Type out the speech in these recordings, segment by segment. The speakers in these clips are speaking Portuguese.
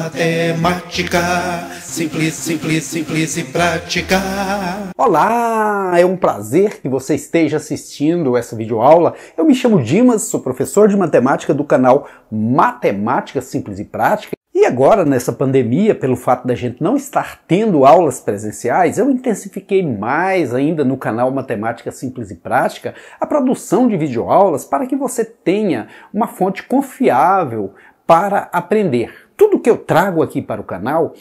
matemática, simples, simples, simples e prática. Olá, é um prazer que você esteja assistindo essa videoaula. Eu me chamo Dimas, sou professor de matemática do canal Matemática Simples e Prática. E agora, nessa pandemia, pelo fato da gente não estar tendo aulas presenciais, eu intensifiquei mais ainda no canal Matemática Simples e Prática a produção de videoaulas para que você tenha uma fonte confiável para aprender. Tudo que eu trago aqui para o canal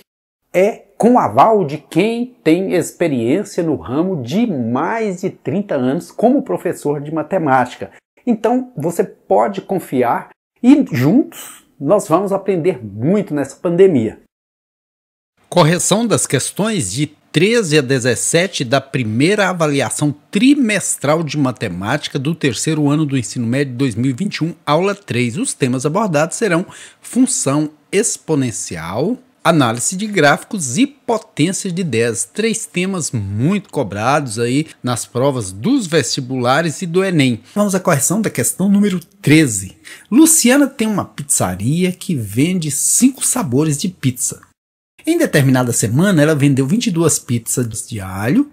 é com aval de quem tem experiência no ramo de mais de 30 anos como professor de matemática. Então, você pode confiar e juntos nós vamos aprender muito nessa pandemia. Correção das questões de 13 a 17 da primeira avaliação trimestral de matemática do terceiro ano do ensino médio 2021, aula 3. Os temas abordados serão função exponencial, análise de gráficos e potência de 10. 3 temas muito cobrados aí nas provas dos vestibulares e do Enem. Vamos à correção da questão número 13. Luciana tem uma pizzaria que vende 5 sabores de pizza. Em determinada semana, ela vendeu 22 pizzas de alho,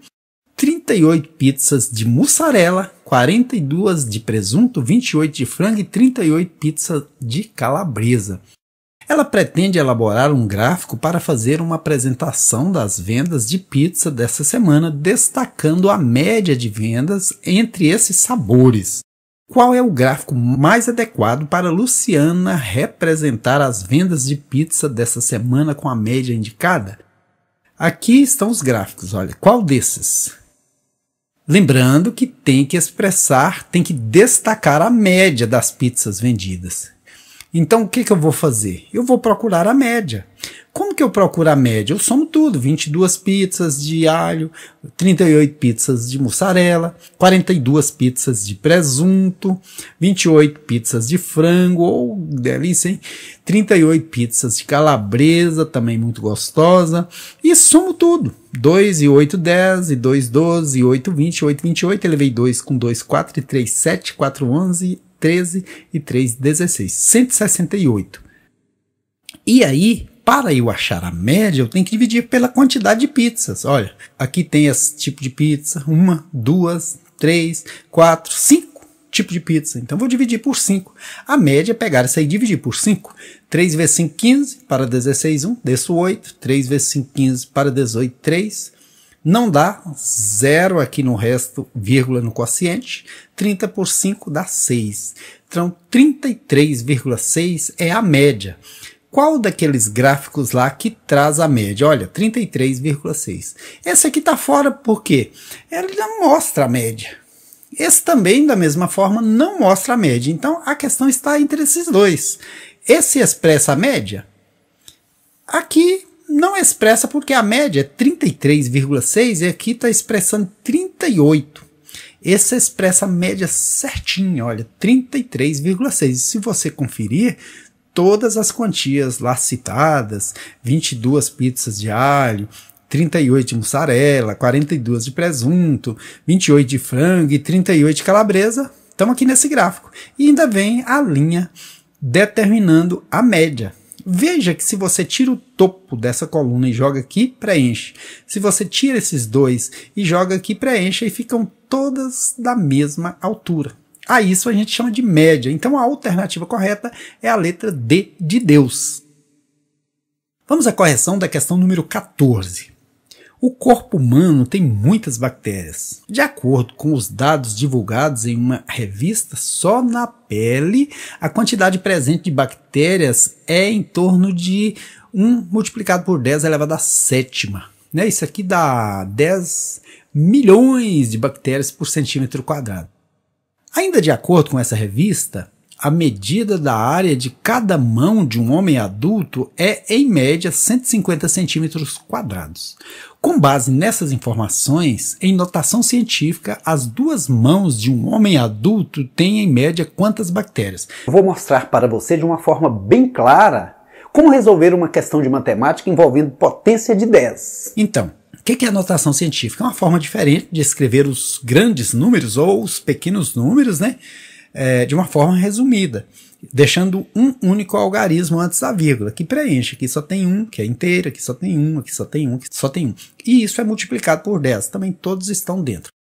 38 pizzas de mussarela, 42 de presunto, 28 de frango e 38 pizzas de calabresa. Ela pretende elaborar um gráfico para fazer uma apresentação das vendas de pizza dessa semana, destacando a média de vendas entre esses sabores. Qual é o gráfico mais adequado para Luciana representar as vendas de pizza dessa semana com a média indicada? Aqui estão os gráficos, olha, qual desses? Lembrando que tem que destacar a média das pizzas vendidas. Então, o que eu vou fazer? Eu vou procurar a média. Como que eu procuro a média? Eu somo tudo, 22 pizzas de alho, 38 pizzas de mussarela, 42 pizzas de presunto, 28 pizzas de frango, delícia, hein? 38 pizzas de calabresa, também muito gostosa, e somo tudo. 2 e 8, 10, e 2, 12, e 8, 20, 8, 28, elevei 2 com 2, 4, e 3, 7, 4, 11, 13 e 3, 16, 168. E aí, para eu achar a média, eu tenho que dividir pela quantidade de pizzas. Olha, aqui tem esse tipo de pizza, 1, 2, 3, 4, 5 tipos de pizza. Então, vou dividir por 5. A média é pegar isso aí e dividir por 5. 3 vezes 5, 15, para 16, 1, desço 8. 3 vezes 5, 15, para 18, 3. Não dá 0 aqui no resto, vírgula no quociente. 30 por 5 dá 6. Então, 33,6 é a média. Qual daqueles gráficos lá que traz a média? Olha, 33,6. Esse aqui está fora porque ele não mostra a média. Esse também, da mesma forma, não mostra a média. Então, a questão está entre esses dois. Esse expressa a média? Aqui não expressa porque a média é 33,6 e aqui está expressando 38. Esse expressa a média certinho, olha, 33,6. Se você conferir todas as quantias lá citadas, 22 pizzas de alho, 38 de mussarela, 42 de presunto, 28 de frango e 38 de calabresa, estão aqui nesse gráfico. E ainda vem a linha determinando a média. Veja que se você tira o topo dessa coluna e joga aqui, preenche. Se você tira esses dois e joga aqui, preenche, e ficam todas da mesma altura. A isso a gente chama de média. Então a alternativa correta é a letra D de Deus. Vamos à correção da questão número 14. O corpo humano tem muitas bactérias. De acordo com os dados divulgados em uma revista, só na pele a quantidade presente de bactérias é em torno de 1 multiplicado por 10 elevado à sétima. Né? Isso aqui dá 10 milhões de bactérias por centímetro quadrado. Ainda de acordo com essa revista, a medida da área de cada mão de um homem adulto é, em média, 150 centímetros quadrados. Com base nessas informações, em notação científica, as 2 mãos de um homem adulto têm, em média, quantas bactérias? Eu vou mostrar para você de uma forma bem clara como resolver uma questão de matemática envolvendo potência de 10. Então, o que é a notação científica? É uma forma diferente de escrever os grandes números ou os pequenos números, né? De uma forma resumida. deixando um único algarismo antes da vírgula, que preenche. Aqui só tem um, que é inteiro, aqui só tem um, aqui só tem um, aqui só tem um. E isso é multiplicado por 10, também todos estão dentro.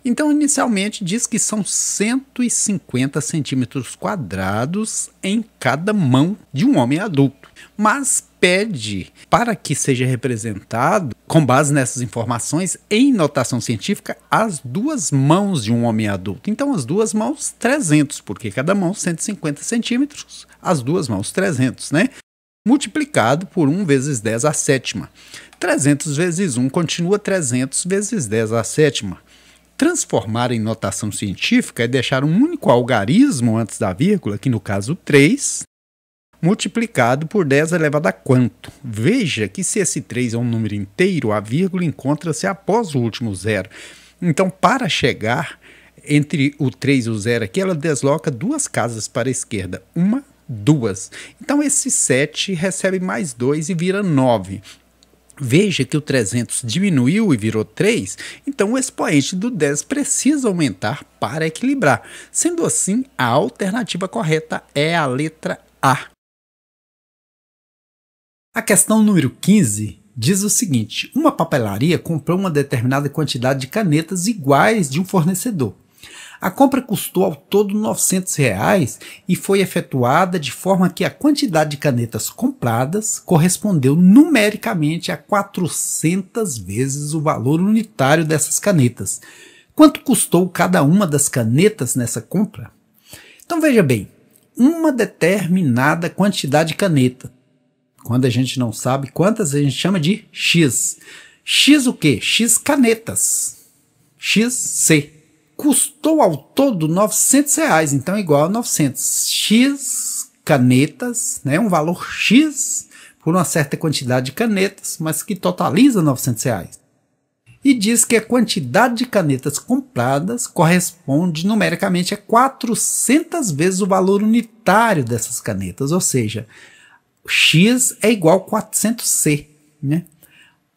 Então, inicialmente, diz que são 150 centímetros quadrados em cada mão de um homem adulto. Mas pede para que seja representado, com base nessas informações, em notação científica, as duas mãos de um homem adulto. Então, as duas mãos, 300, porque cada mão 150 centímetros, as duas mãos 300, né? Multiplicado por 1 vezes 10 à sétima. 300 vezes 1 continua 300 vezes 10 à sétima. Transformar em notação científica é deixar um único algarismo antes da vírgula, que no caso 3, multiplicado por 10 elevado a quanto? Veja que se esse 3 é um número inteiro, a vírgula encontra-se após o último zero. Então, para chegar entre o 3 e o 0 aqui, ela desloca 2 casas para a esquerda. 1, 2. Então, esse 7 recebe mais 2 e vira 9. Veja que o 300 diminuiu e virou 3, então o expoente do 10 precisa aumentar para equilibrar. Sendo assim, a alternativa correta é a letra A. A questão número 15 diz o seguinte: uma papelaria comprou uma determinada quantidade de canetas iguais de um fornecedor. A compra custou ao todo R$ 900 e foi efetuada de forma que a quantidade de canetas compradas correspondeu numericamente a 400 vezes o valor unitário dessas canetas. Quanto custou cada uma das canetas nessa compra? Então veja bem, uma determinada quantidade de caneta. Quando a gente não sabe quantas, a gente chama de X. X o quê? X canetas. XC. Custou ao todo R$ 900, então é igual a 900. X canetas, né, um valor X por uma certa quantidade de canetas, mas que totaliza R$ 900. E diz que a quantidade de canetas compradas corresponde numericamente a 400 vezes o valor unitário dessas canetas, ou seja, X é igual a 400C, né?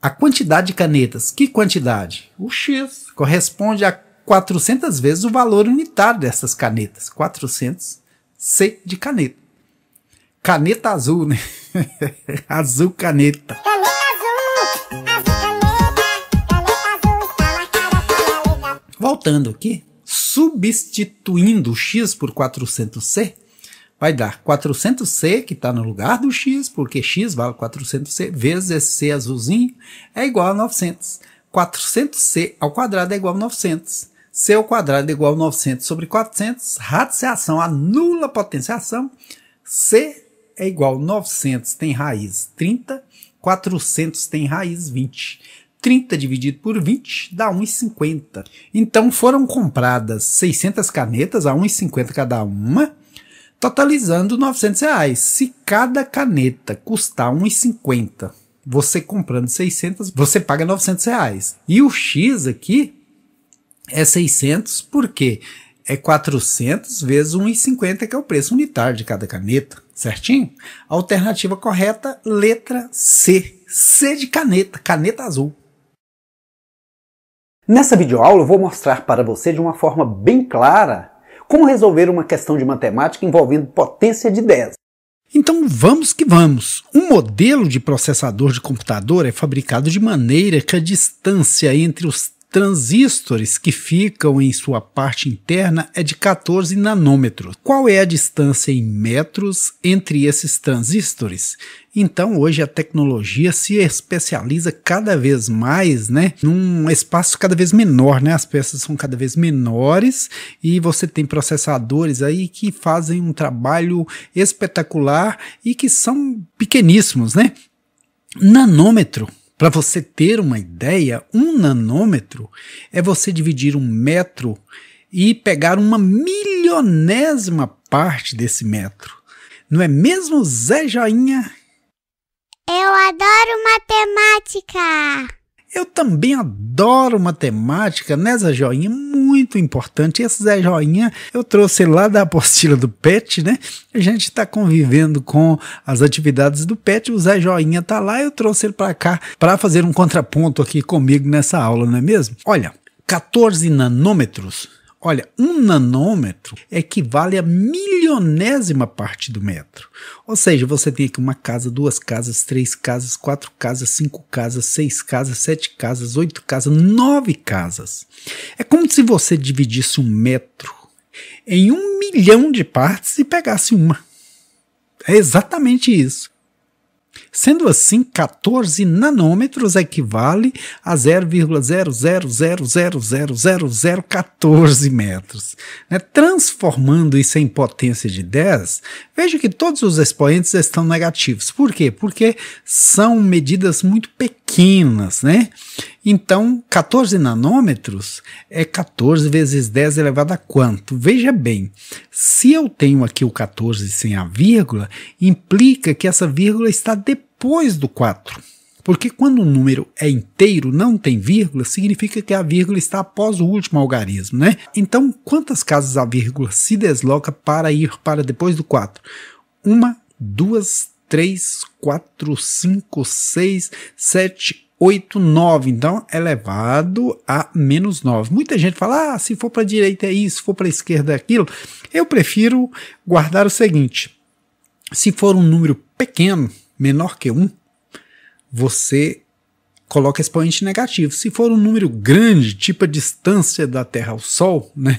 A quantidade de canetas, que quantidade? O X corresponde a 400 vezes o valor unitário dessas canetas. 400 C de caneta. Caneta azul, né? Azul caneta. Caneta azul, caneta azul, está marcada pela letra. Voltando aqui, substituindo o X por 400C, vai dar 400C, que está no lugar do X, porque X vale 400C, vezes esse C azulzinho, é igual a 900. 400C ao quadrado é igual a 900. C ao quadrado é igual a 900 sobre 400, radiciação anula a potenciação, C é igual a 900, tem raiz 30, 400 tem raiz 20. 30 dividido por 20 dá 1,50. Então foram compradas 600 canetas a 1,50 cada uma, totalizando R$ 900. Se cada caneta custar 1,50, você comprando 600, você paga R$ 900. E o X aqui é 600 porque é 400 vezes 1,50, que é o preço unitário de cada caneta, certinho? A alternativa correta, letra C. C de caneta, caneta azul. Nessa videoaula eu vou mostrar para você de uma forma bem clara como resolver uma questão de matemática envolvendo potência de 10. Então vamos que vamos. Um modelo de processador de computador é fabricado de maneira que a distância entre os transistores que ficam em sua parte interna é de 14 nanômetros. Qual é a distância em metros entre esses transistores? Então hoje a tecnologia se especializa cada vez mais, né, num espaço cada vez menor, né? As peças são cada vez menores e você tem processadores aí que fazem um trabalho espetacular e que são pequeníssimos, né? Nanômetro. Para você ter uma ideia, 1 nanômetro é você dividir 1 metro e pegar uma milionésima parte desse metro. Não é mesmo, Zé Joinha? Eu adoro matemática. Eu também adoro matemática, né, Zé Joinha? Muito importante. Esse Zé Joinha eu trouxe lá da apostila do PET, né? A gente está convivendo com as atividades do PET. O Zé Joinha tá lá, eu trouxe ele para cá para fazer um contraponto aqui comigo nessa aula, não é mesmo? Olha, 14 nanômetros, Olha, 1 nanômetro equivale a milionésima parte do metro. Ou seja, você tem aqui uma casa, 2 casas, 3 casas, 4 casas, 5 casas, 6 casas, 7 casas, 8 casas, 9 casas. É como se você dividisse um metro em 1 milhão de partes e pegasse uma. É exatamente isso. Sendo assim, 14 nanômetros equivale a 0,000000014 metros. Transformando isso em potência de 10, veja que todos os expoentes estão negativos. Por quê? Porque são medidas muito pequenas, né? Então, 14 nanômetros é 14 vezes 10 elevado a quanto? Veja bem, se eu tenho aqui o 14 sem a vírgula, implica que essa vírgula está depois do 4. Porque quando um número é inteiro, não tem vírgula, significa que a vírgula está após o último algarismo, né? Então, quantas casas a vírgula se desloca para ir para depois do 4? 1, 2, 3, 4, 5, 6, 7, 8, 9, então elevado a menos 9. Muita gente fala, se for para a direita é isso, se for para a esquerda é aquilo. Eu prefiro guardar o seguinte, se for um número pequeno, menor que 1, você coloca expoente negativo. Se for um número grande, tipo a distância da Terra ao Sol, né,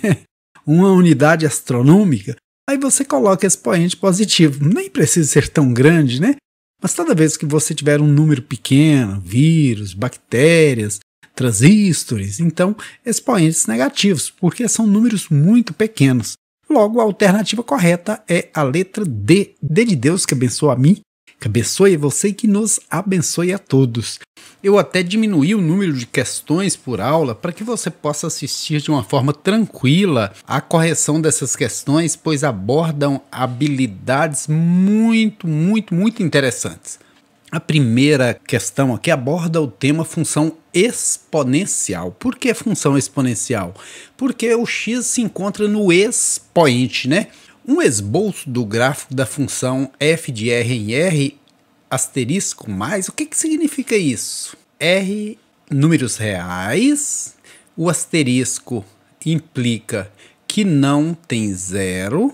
uma unidade astronômica, aí você coloca expoente positivo. Nem precisa ser tão grande, né? Mas toda vez que você tiver um número pequeno, vírus, bactérias, transistores, então expoentes negativos, porque são números muito pequenos. Logo, a alternativa correta é a letra D. D de Deus, que abençoa a mim, que abençoe a você e que nos abençoe a todos. Eu até diminuí o número de questões por aula para que você possa assistir de uma forma tranquila à correção dessas questões, pois abordam habilidades muito interessantes. A primeira questão aqui aborda o tema função exponencial. Por que função exponencial? Porque o x se encontra no expoente, né? Um esboço do gráfico da função f de r em r asterisco mais, o que significa isso? R, números reais, o asterisco implica que não tem zero,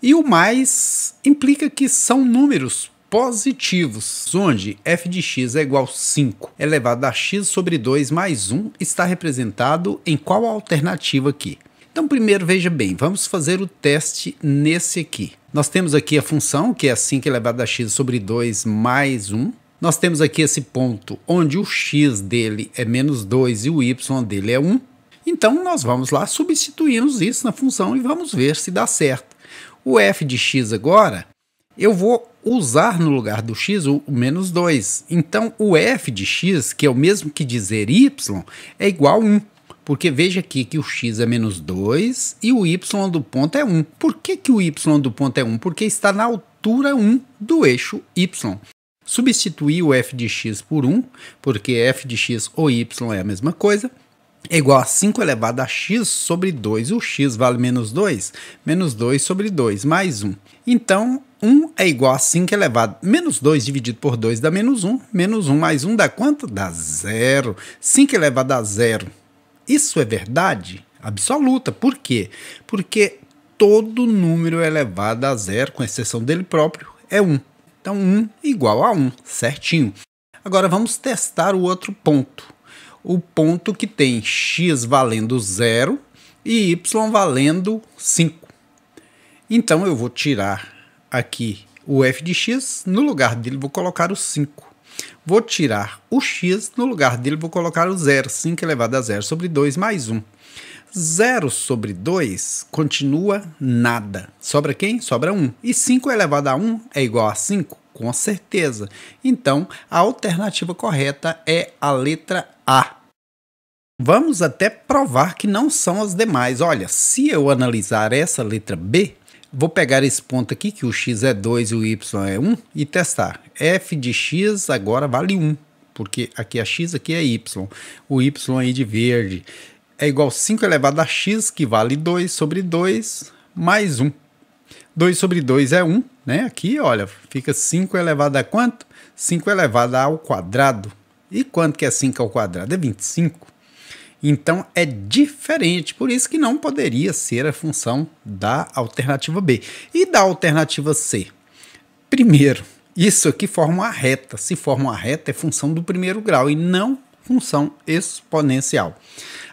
e o mais implica que são números positivos, onde f de x é igual a 5 elevado a x sobre 2 mais 1 está representado em qual alternativa aqui? Então, primeiro, veja bem, vamos fazer o teste nesse aqui. Nós temos aqui a função, que é 5 elevado a x sobre 2 mais 1. Nós temos aqui esse ponto onde o x dele é menos 2 e o y dele é 1. Então, nós vamos lá, substituímos isso na função e vamos ver se dá certo. O f de x agora, eu vou usar no lugar do x o menos 2. Então, o f de x, que é o mesmo que dizer y, é igual a 1. Porque veja aqui que o x é menos 2 e o y do ponto é 1. Por que o y do ponto é 1? Porque está na altura 1 do eixo y. Substituir o f de x por 1, porque f de x ou y é a mesma coisa, é igual a 5 elevado a x sobre 2. O x vale menos 2 sobre 2, mais 1. Então, 1 é igual a 5 elevado a menos 2 dividido por 2 dá menos 1. Menos 1 mais 1 dá quanto? Dá 0. 5 elevado a 0. Isso é verdade absoluta. Por quê? Porque todo número elevado a 0, com exceção dele próprio, é 1. Então, 1 igual a 1, certinho. Agora, vamos testar o outro ponto. O ponto que tem x valendo 0 e y valendo 5. Então, eu vou tirar aqui o f de x, no lugar dele vou colocar o 5. Vou tirar o x, no lugar dele vou colocar o 0, 5 elevado a 0 sobre 2 mais 1. 0 sobre 2 continua nada. Sobra quem? Sobra 1. E 5 elevado a 1 é igual a 5? Com certeza. Então, a alternativa correta é a letra A. Vamos até provar que não são as demais. Olha, se eu analisar essa letra B, vou pegar esse ponto aqui, que o x é 2 e o y é 1, e testar. F de x agora vale 1, porque aqui é x, aqui é y. O y aí de verde é igual a 5 elevado a x, que vale 2 sobre 2, mais 1. 2 sobre 2 é 1, né? Aqui, olha, fica 5 elevado a quanto? 5 elevado ao quadrado. E quanto que é 5 ao quadrado? É 25. Então é diferente, por isso que não poderia ser a função da alternativa B. E da alternativa C? Primeiro, isso aqui forma uma reta. Se forma uma reta, é função do primeiro grau e não função exponencial.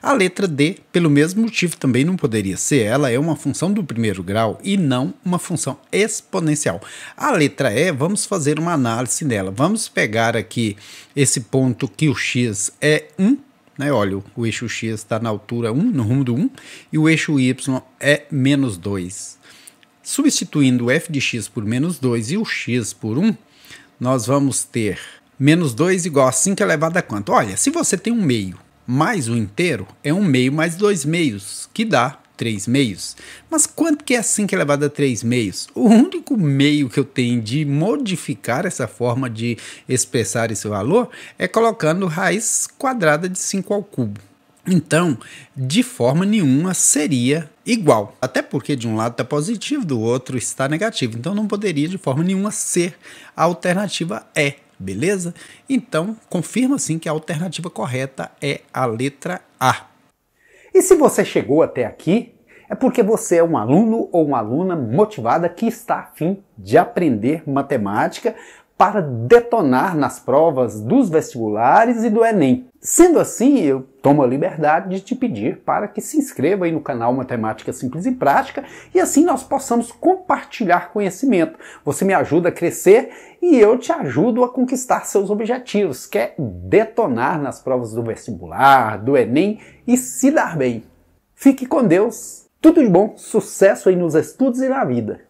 A letra D, pelo mesmo motivo, também não poderia ser. Ela é uma função do primeiro grau e não uma função exponencial. A letra E, vamos fazer uma análise nela. Vamos pegar aqui esse ponto que o x é 1, né? Olha, o eixo x está na altura 1, no rumo do 1, e o eixo y é menos 2. Substituindo o f de x por menos 2 e o x por 1, nós vamos ter menos 2 igual a 5 elevado a quanto? Olha, se você tem um meio mais um inteiro, é um meio mais 2 meios, que dá 3 meios. Mas quanto que é 5 elevado a 3 meios? O único meio que eu tenho de modificar essa forma de expressar esse valor é colocando raiz quadrada de 5 ao cubo. Então, de forma nenhuma seria igual. Até porque de um lado está positivo, do outro está negativo. Então não poderia de forma nenhuma ser a alternativa E. Beleza? Então, confirma sim que a alternativa correta é a letra A. E se você chegou até aqui, é porque você é um aluno ou uma aluna motivada que está a fim de aprender matemática para detonar nas provas dos vestibulares e do Enem. Sendo assim, eu tomo a liberdade de te pedir para que se inscreva aí no canal Matemática Simples e Prática e assim nós possamos compartilhar conhecimento. Você me ajuda a crescer e eu te ajudo a conquistar seus objetivos, que é detonar nas provas do vestibular, do Enem e se dar bem. Fique com Deus, tudo de bom, sucesso aí nos estudos e na vida.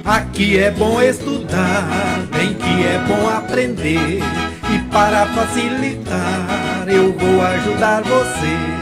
Aqui é bom estudar, bem que é bom aprender. E para facilitar, eu vou ajudar você.